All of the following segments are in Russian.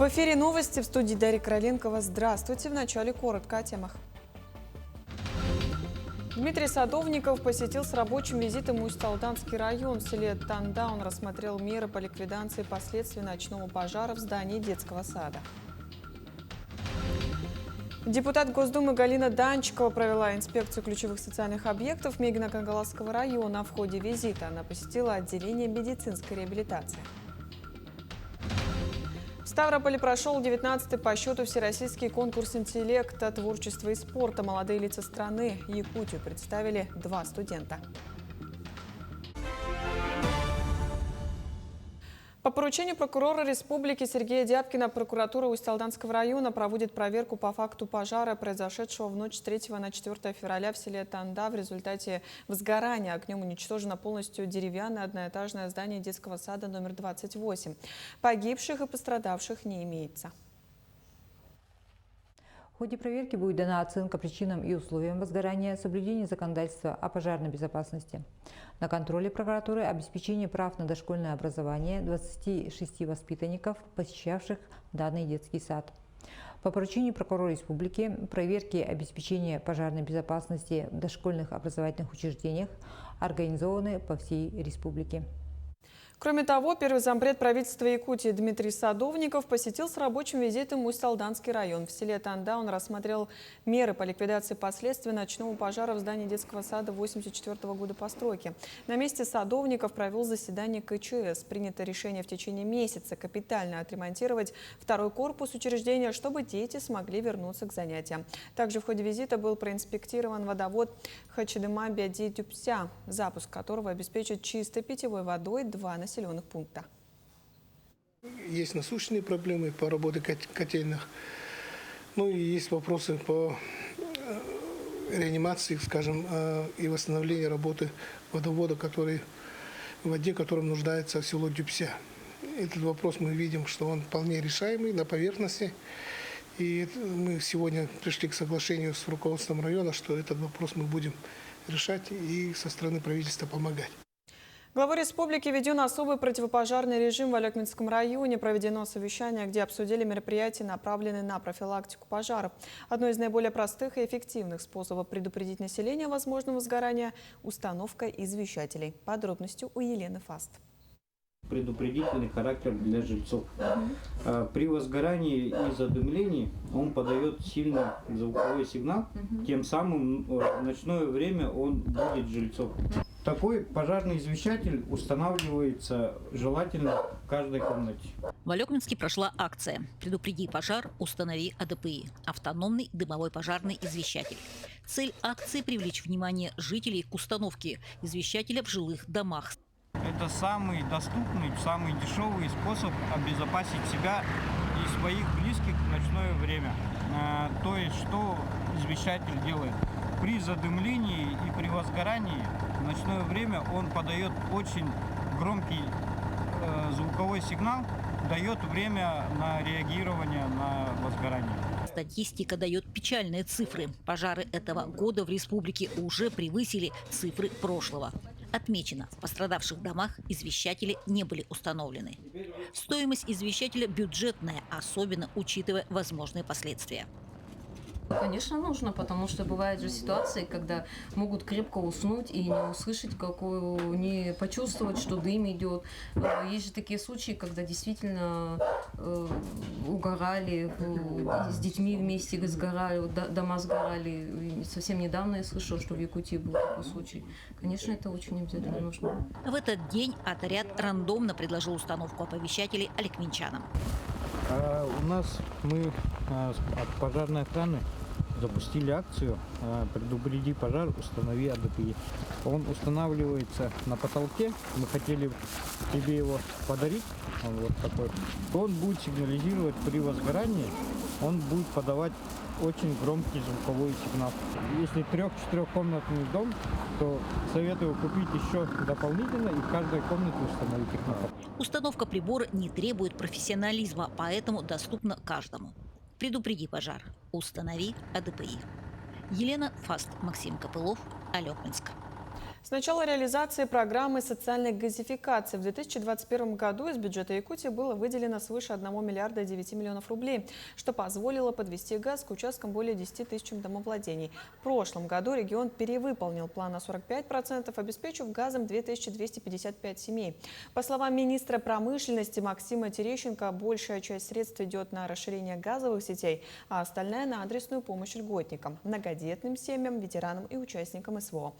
В эфире новости, в студии Дарья Короленкова. Здравствуйте. В начале коротко о темах. Дмитрий Садовников посетил с рабочим визитом Усть-Алданский район. В селе Танда он рассмотрел меры по ликвидации последствий ночного пожара в здании детского сада. Депутат Госдумы Галина Данчикова провела инспекцию ключевых социальных объектов Мегино-Кангаласского района. В ходе визита она посетила отделение медицинской реабилитации. В Ставрополе прошел 19-й по счету всероссийский конкурс интеллекта, творчества и спорта. Молодые лица страны Якутию представили 2 студента. По поручению прокурора республики Сергея Дябкина прокуратура Усть-Алданского района проводит проверку по факту пожара, произошедшего в ночь с 3 на 4 февраля в селе Танда. В результате возгорания огнем уничтожено полностью деревянное одноэтажное здание детского сада номер 28. Погибших и пострадавших не имеется. В ходе проверки будет дана оценка причинам и условиям возгорания, соблюдение законодательства о пожарной безопасности. На контроле прокуратуры обеспечение прав на дошкольное образование 26 воспитанников, посещавших данный детский сад. По поручению прокурора республики проверки обеспечения пожарной безопасности в дошкольных образовательных учреждениях организованы по всей республике. Кроме того, первый зампред правительства Якутии Дмитрий Садовников посетил с рабочим визитом Усть-Алданский район. В селе Танда он рассмотрел меры по ликвидации последствий ночного пожара в здании детского сада 1984 года постройки. На месте Садовников провел заседание КЧС. Принято решение в течение месяца капитально отремонтировать 2-й корпус учреждения, чтобы дети смогли вернуться к занятиям. Также в ходе визита был проинспектирован водовод Хачидыма-Бяди-Тюпся, запуск которого обеспечит чистой питьевой водой 2 населенных пункта. Есть насущные проблемы по работе котельных. Ну и есть вопросы по реанимации, скажем, и восстановлению работы водовода, в воде которым нуждается село Дюпся. Этот вопрос мы видим, что он вполне решаемый на поверхности. И мы сегодня пришли к соглашению с руководством района, что этот вопрос мы будем решать и со стороны правительства помогать. Главой республики введен особый противопожарный режим в Алекминском районе. Проведено совещание, где обсудили мероприятия, направленные на профилактику пожаров. Одно из наиболее простых и эффективных способов предупредить население о возможном возгорании – установка извещателей. Подробности у Елены Фаст. Предупредительный характер для жильцов. При возгорании и задымлении он подает сильный звуковой сигнал, тем самым в ночное время он будет жильцов. Такой пожарный извещатель устанавливается желательно в каждой комнате. В Алекминске прошла акция «Предупреди пожар, установи АДПИ» – автономный дымовой пожарный извещатель. Цель акции – привлечь внимание жителей к установке извещателя в жилых домах. Это самый доступный, самый дешевый способ обезопасить себя и своих близких в ночное время. То есть, что извещатель делает? При задымлении и при возгорании в ночное время он подает очень громкий звуковой сигнал, дает время на реагирование на возгорание. Статистика дает печальные цифры. Пожары этого года в республике уже превысили цифры прошлого. Отмечено, в пострадавших домах извещатели не были установлены. Стоимость извещателя бюджетная, особенно учитывая возможные последствия. Конечно, нужно, потому что бывают же ситуации, когда могут крепко уснуть и не услышать, не почувствовать, что дым идет. Есть же такие случаи, когда действительно угорали, с детьми вместе сгорали, дома сгорали. И совсем недавно я слышала, что в Якутии был такой случай. Конечно, это очень обязательно нужно. В этот день отряд рандомно предложил установку оповещателей алекминчанам. У нас мы от пожарной охраны запустили акцию «Предупреди пожар, установи АДПИ». Он устанавливается на потолке. Мы хотели тебе его подарить. Он вот такой. Он будет сигнализировать при возгорании. Он будет подавать очень громкий звуковой сигнал. Если 3-4-комнатный дом, то советую купить еще дополнительно и в каждой комнате установить их на потолок. Установка прибора не требует профессионализма, поэтому доступна каждому. Предупреди пожар, установи АДПИ. Елена Фаст, Максим Копылов, Алекминск. С начала реализации программы социальной газификации в 2021 году из бюджета Якутии было выделено свыше 1 миллиарда 9 миллионов рублей, что позволило подвести газ к участкам более 10 тысячам домовладений. В прошлом году регион перевыполнил план на 45%, обеспечив газом 2255 семей. По словам министра промышленности Максима Терещенко, большая часть средств идет на расширение газовых сетей, а остальная на адресную помощь льготникам, многодетным семьям, ветеранам и участникам СВО.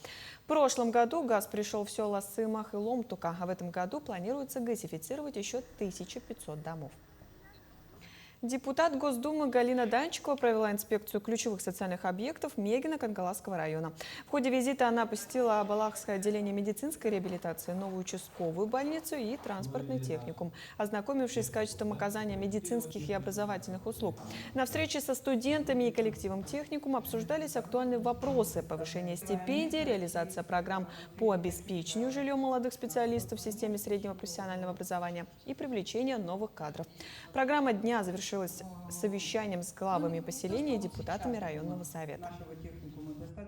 В прошлом году газ пришел в села Сымах и Ломтука, а в этом году планируется газифицировать еще 1500 домов. Депутат Госдумы Галина Данчикова провела инспекцию ключевых социальных объектов Мегино Кангаласского района. В ходе визита она посетила Абалахское отделение медицинской реабилитации, новую участковую больницу и транспортный техникум, ознакомившись с качеством оказания медицинских и образовательных услуг. На встрече со студентами и коллективом техникума обсуждались актуальные вопросы: повышение стипендий, реализация программ по обеспечению жильем молодых специалистов в системе среднего профессионального образования и привлечение новых кадров. Программа дня завершилась совещанием с главами поселений и депутатами районного совета.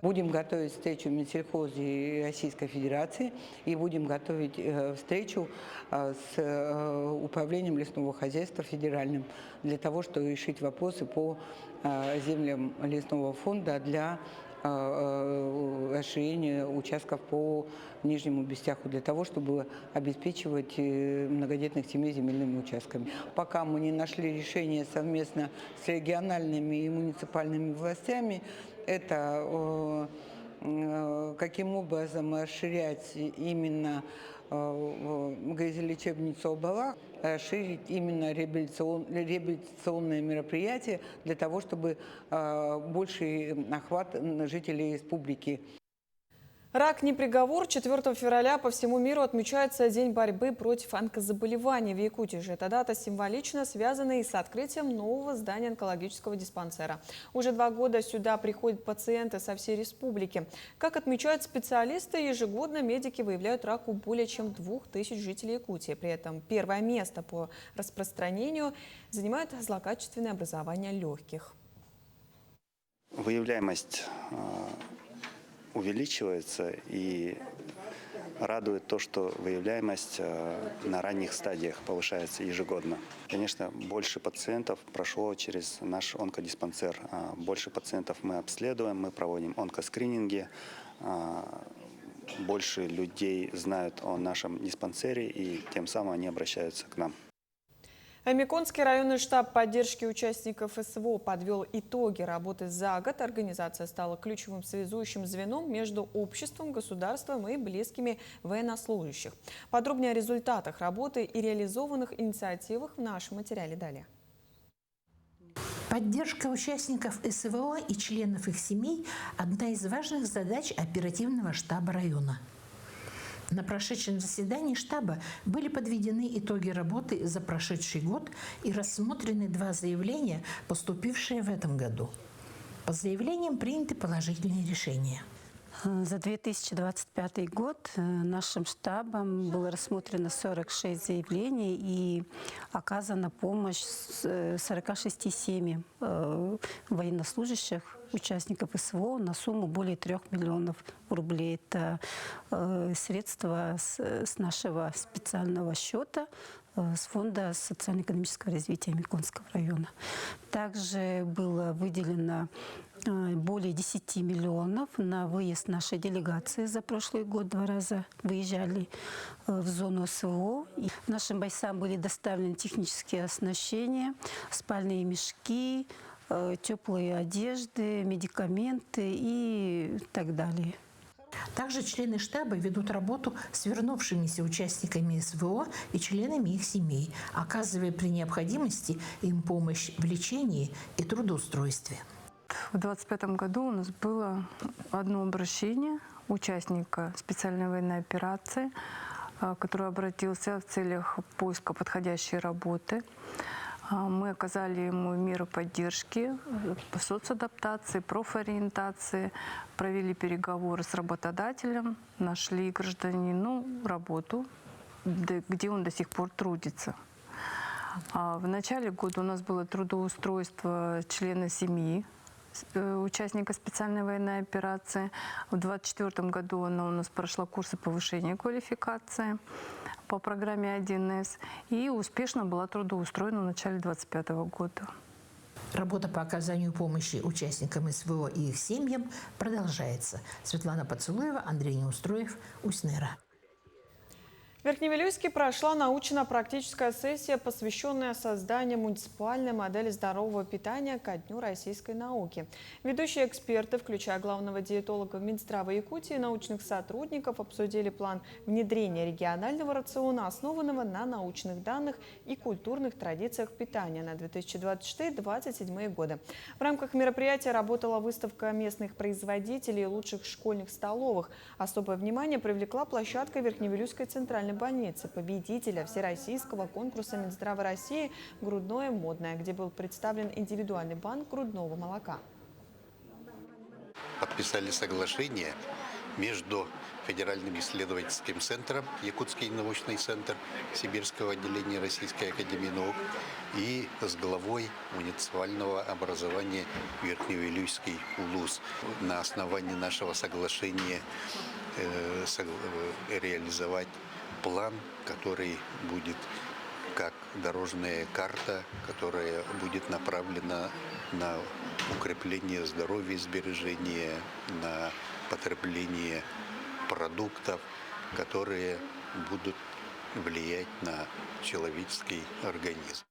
Будем готовить встречу в Минсельхозе и Российской Федерации и будем готовить встречу с управлением лесного хозяйства федеральным для того, чтобы решить вопросы по землям лесного фонда для расширения участков по Нижнему Бестяху, для того, чтобы обеспечивать многодетных семей земельными участками. Пока мы не нашли решение совместно с региональными и муниципальными властями, это каким образом расширять именно газолечебницу Абалах, расширить именно реабилитационные мероприятия для того, чтобы больший охват жителей республики. Рак не приговор. 4 февраля по всему миру отмечается День борьбы против онкозаболеваний. В Якутии же эта дата символично связана и с открытием нового здания онкологического диспансера. Уже 2 года сюда приходят пациенты со всей республики. Как отмечают специалисты, ежегодно медики выявляют рак у более чем 2000 жителей Якутии. При этом первое место по распространению занимает злокачественное образование легких. Выявляемость увеличивается, и радует то, что выявляемость на ранних стадиях повышается ежегодно. Конечно, больше пациентов прошло через наш онкодиспансер. Больше пациентов мы обследуем, мы проводим онкоскрининги. Больше людей знают о нашем диспансере, и тем самым они обращаются к нам. Омиконский районный штаб поддержки участников СВО подвел итоги работы за год. Организация стала ключевым связующим звеном между обществом, государством и близкими военнослужащих. Подробнее о результатах работы и реализованных инициативах в нашем материале далее. Поддержка участников СВО и членов их семей – одна из важных задач оперативного штаба района. На прошедшем заседании штаба были подведены итоги работы за прошедший год и рассмотрены 2 заявления, поступившие в этом году. По заявлениям приняты положительные решения. За 2025 год нашим штабом было рассмотрено 46 заявлений и оказана помощь 46 семьям военнослужащих, участников СВО на сумму более 3 миллионов рублей. Это средства с нашего специального счета с Фонда социально-экономического развития Омиконского района. Также было выделено более 10 миллионов на выезд нашей делегации. За прошлый год 2 раза выезжали в зону СВО. И нашим бойцам были доставлены технические оснащения, спальные мешки, теплые одежды, медикаменты и так далее. Также члены штаба ведут работу с вернувшимися участниками СВО и членами их семей, оказывая при необходимости им помощь в лечении и трудоустройстве. В 2025 году у нас было одно обращение участника специальной военной операции, который обратился в целях поиска подходящей работы. Мы оказали ему меры поддержки, соцадаптации, профориентации, провели переговоры с работодателем, нашли гражданину работу, где он до сих пор трудится. В начале года у нас было трудоустройство члена семьи участника специальной военной операции. В 2024 году она у нас прошла курсы повышения квалификации по программе 1С и успешно была трудоустроена в начале 2025 года. Работа по оказанию помощи участникам СВО и их семьям продолжается. Светлана Поцелуева, Андрей Неустроев, Уснера. В Верхневилюйске прошла научно-практическая сессия, посвященная созданию муниципальной модели здорового питания ко Дню российской науки. Ведущие эксперты, включая главного диетолога Минздрава Якутии и научных сотрудников, обсудили план внедрения регионального рациона, основанного на научных данных и культурных традициях питания на 2026-2027 годы. В рамках мероприятия работала выставка местных производителей и лучших школьных столовых. Особое внимание привлекла площадка Верхневилюйской центральной больницы, победителя всероссийского конкурса Минздрава России «Грудное модное», где был представлен индивидуальный банк грудного молока. Подписали соглашение между Федеральным исследовательским центром, Якутский научный центр Сибирского отделения Российской академии наук и с главой муниципального образования Верхневилюйский УЛУС. На основании нашего соглашения реализовать план, который будет как дорожная карта, которая будет направлена на укрепление здоровья и сбережения, на потребление продуктов, которые будут влиять на человеческий организм.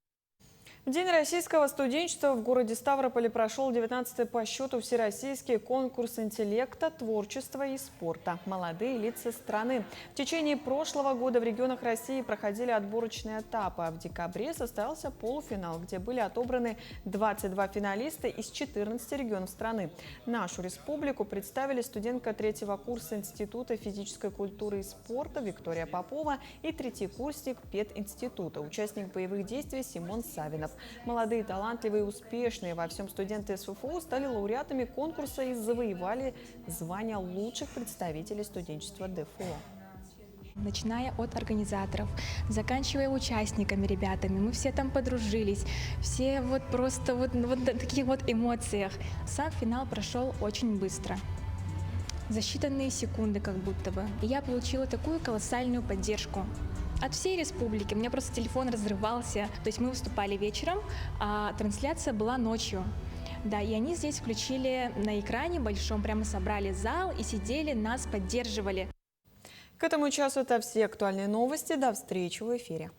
В День российского студенчества в городе Ставрополе прошел 19-й по счету всероссийский конкурс интеллекта, творчества и спорта «Молодые лица страны». В течение прошлого года в регионах России проходили отборочные этапы, а в декабре состоялся полуфинал, где были отобраны 22 финалиста из 14 регионов страны. Нашу республику представили студентка 3-го курса Института физической культуры и спорта Виктория Попова и 3-й курсник пединститута, участник боевых действий Симон Савинов. Молодые, талантливые и успешные во всем студенты СФУ стали лауреатами конкурса и завоевали звание лучших представителей студенчества ДФО. Начиная от организаторов, заканчивая участниками, ребятами, мы все там подружились, все просто на таких эмоциях. Сам финал прошел очень быстро, за считанные секунды как будто бы. И я получила такую колоссальную поддержку от всей республики. У меня просто телефон разрывался. То есть мы выступали вечером, а трансляция была ночью. Да, и они здесь включили на экране большом, прямо собрали зал и сидели, нас поддерживали. К этому часу это все актуальные новости. До встречи в эфире.